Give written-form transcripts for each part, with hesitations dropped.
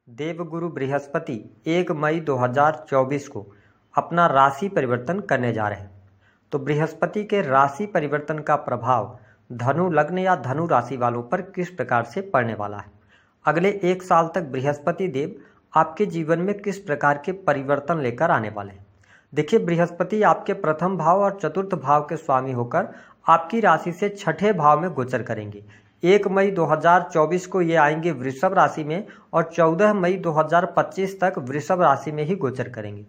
देवगुरु बृहस्पति 1 मई 2024 को अपना राशि परिवर्तन करने जा रहे हैं। तो बृहस्पति के राशि परिवर्तन का प्रभाव धनु लग्न या धनु राशि वालों पर किस प्रकार से पड़ने वाला है। अगले 1 साल तक बृहस्पति देव आपके जीवन में किस प्रकार के परिवर्तन लेकर आने वाले हैं। देखिए, बृहस्पति आपके प्रथम भाव और चतुर्थ भाव के स्वामी होकर आपकी राशि से छठे भाव में गोचर करेंगे। 1 मई 2024 को ये आएंगे वृषभ राशि में और 14 मई 2025 तक वृषभ राशि में ही गोचर करेंगे।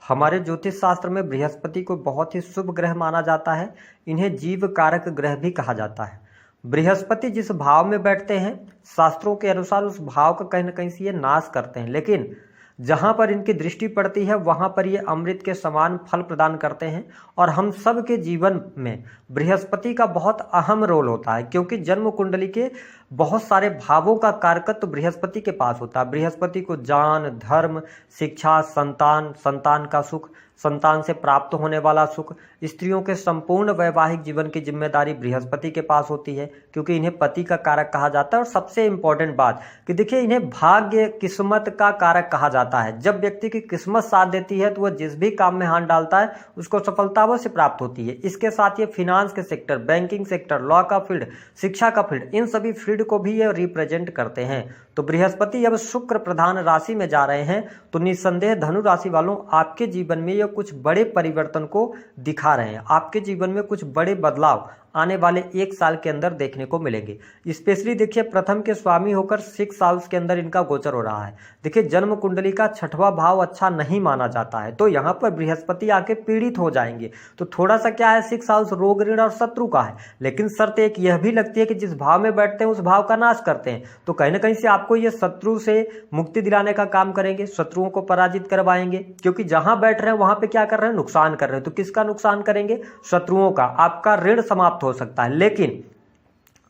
हमारे ज्योतिष शास्त्र में बृहस्पति को बहुत ही शुभ ग्रह माना जाता है। इन्हें जीव कारक ग्रह भी कहा जाता है। बृहस्पति जिस भाव में बैठते हैं, शास्त्रों के अनुसार उस भाव का कहीं ना कहीं से ये नाश करते हैं, लेकिन जहाँ पर इनकी दृष्टि पड़ती है वहाँ पर ये अमृत के समान फल प्रदान करते हैं। और हम सब के जीवन में बृहस्पति का बहुत अहम रोल होता है, क्योंकि जन्म कुंडली के बहुत सारे भावों का कारकत्व बृहस्पति के पास होता है। बृहस्पति को ज्ञान, धर्म, शिक्षा, संतान, संतान का सुख, संतान से प्राप्त होने वाला सुख, स्त्रियों के संपूर्ण वैवाहिक जीवन की जिम्मेदारी बृहस्पति के पास होती है, क्योंकि इन्हें पति का कारक कहा जाता है। और सबसे इम्पोर्टेंट बात कि देखिए, इन्हें भाग्य, किस्मत का कारक कहा जाता है। जब व्यक्ति की किस्मत साथ देती है तो वह जिस भी काम में हाथ डालता है उसको सफलता अवश्य प्राप्त होती है। इसके साथ ये फिनांस के सेक्टर, बैंकिंग सेक्टर, लॉ का फील्ड, शिक्षा का फील्ड, इन सभी फील्ड को भी ये रिप्रेजेंट करते हैं। तो बृहस्पति अब शुक्र प्रधान राशि में जा रहे हैं, तो निस्संदेह धनु राशि वालों आपके जीवन में ये कुछ बड़े परिवर्तन को दिखा रहे हैं। आपके जीवन में कुछ बड़े बदलाव आने वाले 1 साल के अंदर देखने को मिलेंगे। स्पेशली देखिए, प्रथम के स्वामी होकर 6 हाउस के अंदर इनका गोचर हो रहा है। देखिए, जन्म कुंडली का 6वां भाव अच्छा नहीं माना जाता है, तो यहाँ पर बृहस्पति आके पीड़ित हो जाएंगे। तो थोड़ा सा क्या है, 6 हाउस रोग, ऋण और शत्रु का है, लेकिन शर्त एक यह भी लगती है कि जिस भाव में बैठते हैं उस भाव का नाश करते हैं। तो कहीं ना कहीं से आपको ये शत्रु से मुक्ति दिलाने का काम करेंगे, शत्रुओं को पराजित करवाएंगे, क्योंकि जहां बैठ रहे हैं वहां पे क्या कर रहे हैं, नुकसान कर रहे हैं। तो किसका नुकसान करेंगे? शत्रुओं का। आपका ऋण समाप्त हो सकता है, लेकिन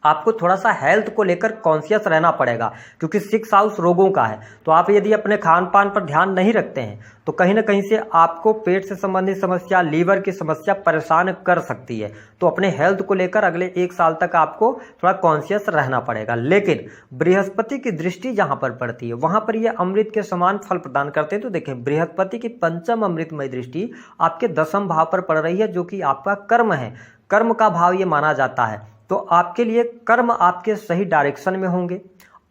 आपको थोड़ा सा हेल्थ को लेकर कॉन्शियस रहना पड़ेगा, क्योंकि 6 हाउस रोगों का है। तो आप यदि अपने खान पान पर ध्यान नहीं रखते हैं तो कहीं ना कहीं से आपको पेट से संबंधित समस्या, लीवर की समस्या परेशान कर सकती है। तो अपने हेल्थ को लेकर अगले 1 साल तक आपको थोड़ा कॉन्शियस रहना पड़ेगा। लेकिन बृहस्पति की दृष्टि जहां पर पड़ती है वहां पर ये अमृत के समान फल प्रदान करते हैं। तो देखें, बृहस्पति की पंचम अमृतमय दृष्टि आपके 10वें भाव पर पड़ रही है, जो कि आपका कर्म है। कर्म का भाव ये माना जाता है। तो आपके लिए कर्म आपके सही डायरेक्शन में होंगे।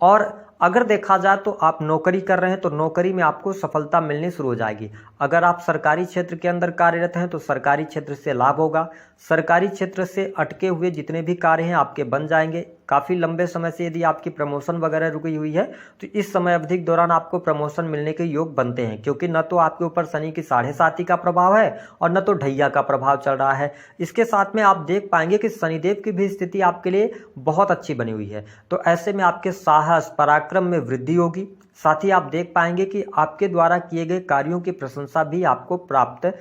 और अगर देखा जाए तो आप नौकरी कर रहे हैं तो नौकरी में आपको सफलता मिलनी शुरू हो जाएगी। अगर आप सरकारी क्षेत्र के अंदर कार्यरत हैं तो सरकारी क्षेत्र से लाभ होगा। सरकारी क्षेत्र से अटके हुए जितने भी कार्य हैं आपके बन जाएंगे। काफ़ी लंबे समय से यदि आपकी प्रमोशन वगैरह रुकी हुई है तो इस समय अवधि के दौरान आपको प्रमोशन मिलने के योग बनते हैं, क्योंकि न तो आपके ऊपर शनि की 7.5 का प्रभाव है और न तो ढैया का प्रभाव चल रहा है। इसके साथ में आप देख पाएंगे कि शनिदेव की भी स्थिति आपके लिए बहुत अच्छी बनी हुई है। तो ऐसे में आपके साहस, पराक्रम में वृद्धि होगी। साथ ही आप देख पाएंगे कि आपके द्वारा किए गए कार्यों की प्रशंसा भी आपको प्राप्त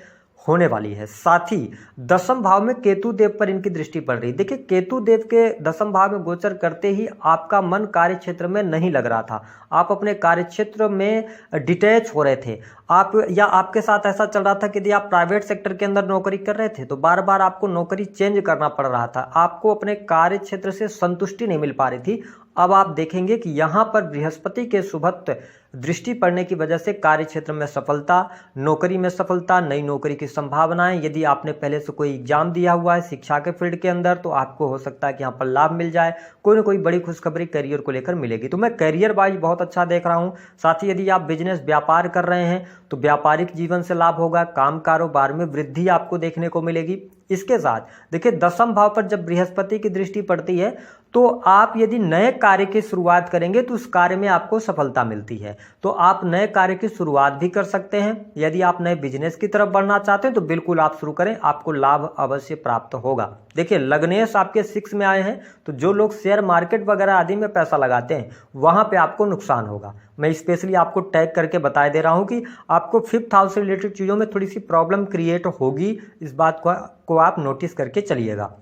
होने वाली है। साथ ही 10वें भाव में केतु देव पर इनकी दृष्टि पड़ रही है। देखिए, केतु देव के 10वें भाव में गोचर करते ही आपका मन कार्य क्षेत्र में नहीं लग रहा था। आप अपने कार्य क्षेत्र में डिटैच हो रहे थे। आप या आपके साथ ऐसा चल रहा था कि यदि आप प्राइवेट सेक्टर के अंदर नौकरी कर रहे थे तो बार बार आपको नौकरी चेंज करना पड़ रहा था। आपको अपने कार्य क्षेत्र से संतुष्टि नहीं मिल पा रही थी। अब आप देखेंगे कि यहाँ पर बृहस्पति के शुभत्व दृष्टि पड़ने की वजह से कार्य क्षेत्र में सफलता, नौकरी में सफलता, नई नौकरी की संभावनाएं। यदि आपने पहले से कोई एग्जाम दिया हुआ है शिक्षा के फील्ड के अंदर तो आपको हो सकता है कि यहाँ पर लाभ मिल जाए। कोई ना कोई बड़ी खुशखबरी करियर को लेकर मिलेगी। तो मैं करियर वाइज बहुत अच्छा देख रहा हूँ। साथ ही यदि आप बिजनेस, व्यापार कर रहे हैं तो व्यापारिक जीवन से लाभ होगा। काम कारोबार में वृद्धि आपको देखने को मिलेगी। इसके साथ देखिए, 10वें भाव पर जब बृहस्पति की दृष्टि पड़ती है तो आप यदि नए कार्य की शुरुआत करेंगे तो उस कार्य में आपको सफलता मिलती है। तो आप नए कार्य की शुरुआत भी कर सकते हैं। यदि आप नए बिजनेस की तरफ बढ़ना चाहते हैं तो बिल्कुल आप शुरू करें, आपको लाभ अवश्य प्राप्त होगा। देखिए, लग्नेश आपके 6 में आए हैं, तो जो लोग शेयर मार्केट वगैरह आदि में पैसा लगाते हैं वहां पे आपको नुकसान होगा। मैं स्पेशली आपको टैग करके बता दे रहा हूं कि आपको 5th हाउस से रिलेटेड चीज़ों में थोड़ी सी प्रॉब्लम क्रिएट होगी। इस बात को आप नोटिस करके चलिएगा।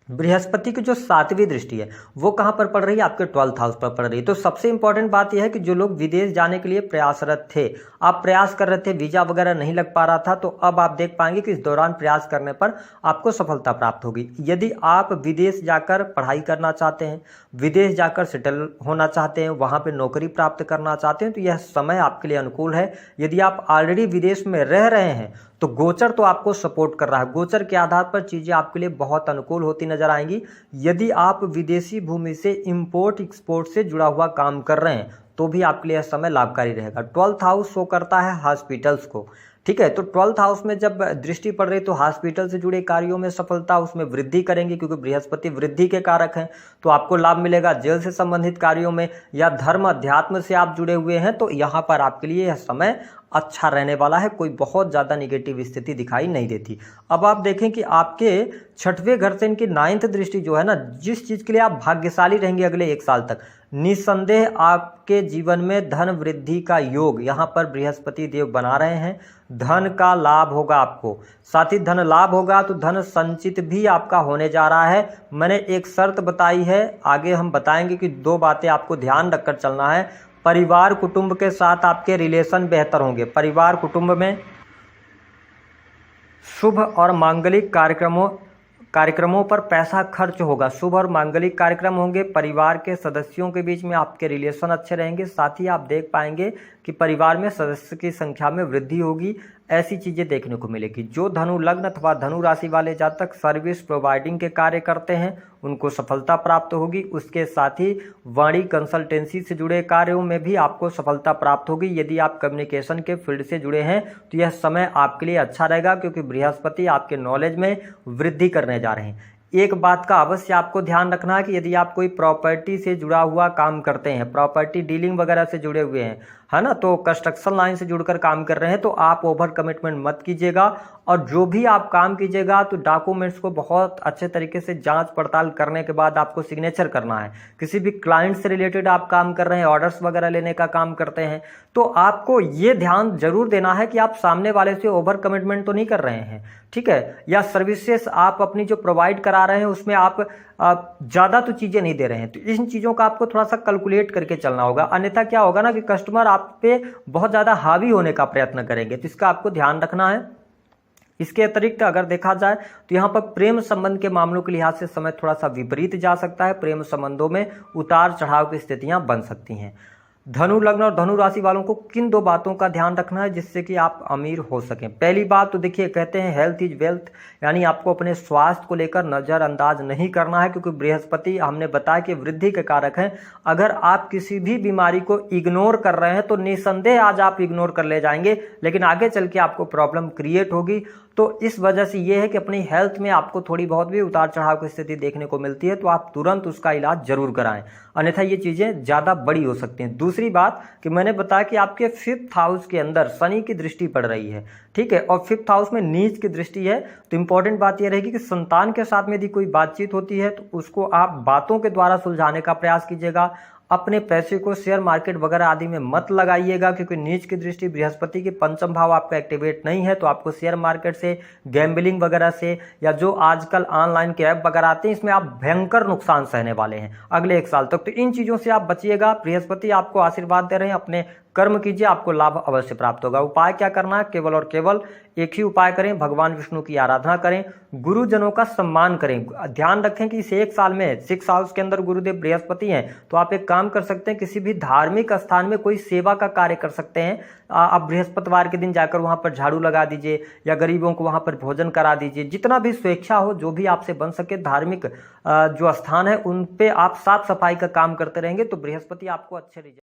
बृहस्पति की जो 7वीं दृष्टि है वो कहाँ पर पड़ रही है? आपके 12th हाउस पर पड़ रही है। तो सबसे इंपॉर्टेंट बात यह है कि जो लोग विदेश जाने के लिए प्रयासरत थे, आप प्रयास कर रहे थे, वीजा वगैरह नहीं लग पा रहा था, तो अब आप देख पाएंगे कि इस दौरान प्रयास करने पर आपको सफलता प्राप्त होगी। यदि आप विदेश जाकर पढ़ाई करना चाहते हैं, विदेश जाकर सेटल होना चाहते हैं, वहाँ पर नौकरी प्राप्त करना चाहते हैं, तो यह समय आपके लिए अनुकूल है। यदि आप ऑलरेडी विदेश में रह रहे हैं तो गोचर तो आपको सपोर्ट कर रहा है। गोचर के आधार पर चीज़ें आपके लिए बहुत अनुकूल होती नजर आएंगी। यदि आप विदेशी भूमि से इंपोर्ट एक्सपोर्ट से जुड़ा हुआ काम कर रहे हैं तो भी आपके लिए यह समय लाभकारी रहेगा। 12th हाउस शो करता है हॉस्पिटल्स को, ठीक है। तो 12th हाउस में जब दृष्टि पड़ रही तो हॉस्पिटल से जुड़े कार्यों में सफलता, उसमें वृद्धि करेंगे क्योंकि बृहस्पति वृद्धि के कारक हैं, तो आपको लाभ मिलेगा। जेल से संबंधित कार्यों में या धर्म अध्यात्म से आप जुड़े हुए हैं तो यहाँ पर आपके लिए यह समय अच्छा रहने वाला है। कोई बहुत ज़्यादा निगेटिव स्थिति दिखाई नहीं देती। अब आप देखें कि आपके 6वें घर से इनकी 9th दृष्टि जो है ना, जिस चीज़ के लिए आप भाग्यशाली रहेंगे अगले 1 साल तक, निस्संदेह आपके जीवन में धन वृद्धि का योग यहाँ पर बृहस्पति देव बना रहे हैं। धन का लाभ होगा आपको, साथ ही धन लाभ होगा तो धन संचित भी आपका होने जा रहा है। मैंने एक शर्त बताई है, आगे हम बताएंगे कि 2 बातें आपको ध्यान रखकर चलना है। परिवार कुटुंब के साथ आपके रिलेशन बेहतर होंगे। परिवार कुटुंब में शुभ और मांगलिक कार्यक्रमों पर पैसा खर्च होगा। शुभ और मांगलिक कार्यक्रम होंगे। परिवार के सदस्यों के बीच में आपके रिलेशन अच्छे रहेंगे। साथ ही आप देख पाएंगे कि परिवार में सदस्य की संख्या में वृद्धि होगी। ऐसी चीज़ें देखने को मिलेगी। जो धनु लग्न अथवा धनु राशि वाले जातक सर्विस प्रोवाइडिंग के कार्य करते हैं उनको सफलता प्राप्त होगी। उसके साथ ही वाणी कंसल्टेंसी से जुड़े कार्यों में भी आपको सफलता प्राप्त होगी। यदि आप कम्युनिकेशन के फील्ड से जुड़े हैं तो यह समय आपके लिए अच्छा रहेगा क्योंकि बृहस्पति आपके नॉलेज में वृद्धि करने जा रहे हैं। एक बात का अवश्य आपको ध्यान रखना है कि यदि आप कोई प्रॉपर्टी से जुड़ा हुआ काम करते हैं, प्रॉपर्टी डीलिंग वगैरह से जुड़े हुए हैं, है ना, तो कंस्ट्रक्शन लाइन से जुड़कर काम कर रहे हैं तो आप ओवर कमिटमेंट मत कीजिएगा। और जो भी आप काम कीजिएगा तो डॉक्यूमेंट्स को बहुत अच्छे तरीके से जांच पड़ताल करने के बाद आपको सिग्नेचर करना है। किसी भी क्लाइंट से रिलेटेड आप काम कर रहे हैं, ऑर्डर्स वगैरह लेने का काम करते हैं, तो आपको ये ध्यान जरूर देना है कि आप सामने वाले से ओवर कमिटमेंट तो नहीं कर रहे हैं, ठीक है। या सर्विसेज आप अपनी जो प्रोवाइड करा रहे हैं उसमें आप ज़्यादा तो चीज़ें नहीं दे रहे हैं, तो इन चीज़ों का आपको थोड़ा सा कैलकुलेट करके चलना होगा। अन्यथा क्या होगा ना कि कस्टमर आप पे बहुत ज़्यादा हावी होने का प्रयत्न करेंगे, तो इसका आपको ध्यान रखना है। इसके अतिरिक्त अगर देखा जाए तो यहाँ पर प्रेम संबंध के मामलों के लिहाज से समय थोड़ा सा विपरीत जा सकता है। प्रेम संबंधों में उतार चढ़ाव की स्थितियाँ बन सकती हैं। धनु लग्न और धनु राशि वालों को किन 2 बातों का ध्यान रखना है जिससे कि आप अमीर हो सकें? पहली बात तो देखिए, कहते हैं हेल्थ इज वेल्थ, यानी आपको अपने स्वास्थ्य को लेकर नज़रअंदाज नहीं करना है क्योंकि बृहस्पति हमने बताया कि वृद्धि के कारक हैं। अगर आप किसी भी बीमारी को इग्नोर कर रहे हैं तो निसंदेह आज आप इग्नोर कर ले जाएंगे, लेकिन आगे चल के आपको प्रॉब्लम क्रिएट होगी। तो इस वजह से ये है कि अपनी हेल्थ में आपको थोड़ी बहुत भी उतार चढ़ाव की स्थिति देखने को मिलती है तो आप तुरंत उसका इलाज जरूर कराएं, अन्यथा ये चीज़ें ज़्यादा बड़ी हो सकती हैं। दूसरी बात कि मैंने बताया कि आपके 5th हाउस के अंदर शनि की दृष्टि पड़ रही है, ठीक है, और 5th हाउस में नीच की दृष्टि है। तो इंपॉर्टेंट बात यह रहेगी कि संतान के साथ में यदि कोई बातचीत होती है तो उसको आप बातों के द्वारा सुलझाने का प्रयास कीजिएगा। अपने पैसे को शेयर मार्केट वगैरह आदि में मत लगाइएगा क्योंकि नीच की दृष्टि बृहस्पति की 5म भाव आपका एक्टिवेट नहीं है, तो आपको शेयर मार्केट से, गैम्बलिंग वगैरह से या जो आजकल ऑनलाइन के ऐप वगैरह आते हैं इसमें आप भयंकर नुकसान सहने वाले हैं अगले 1 साल तक। तो इन चीज़ों से आप बचिएगा। बृहस्पति आपको आशीर्वाद दे रहे हैं, अपने कर्म कीजिए, आपको लाभ अवश्य प्राप्त होगा। उपाय क्या करना है? केवल और केवल एक ही उपाय करें, भगवान विष्णु की आराधना करें, गुरुजनों का सम्मान करें। ध्यान रखें कि इस 1 साल में 6 हाउस के अंदर गुरुदेव बृहस्पति हैं, तो आप एक काम कर सकते हैं, किसी भी धार्मिक स्थान में कोई सेवा का कार्य कर सकते हैं। आप बृहस्पतिवार के दिन जाकर वहां पर झाड़ू लगा दीजिए या गरीबों को वहां पर भोजन करा दीजिए। जितना भी स्वेच्छा हो, जो भी आपसे बन सके, धार्मिक जो स्थान है उन पे आप साफ सफाई का काम करते रहेंगे तो बृहस्पति आपको अच्छे रिजल्ट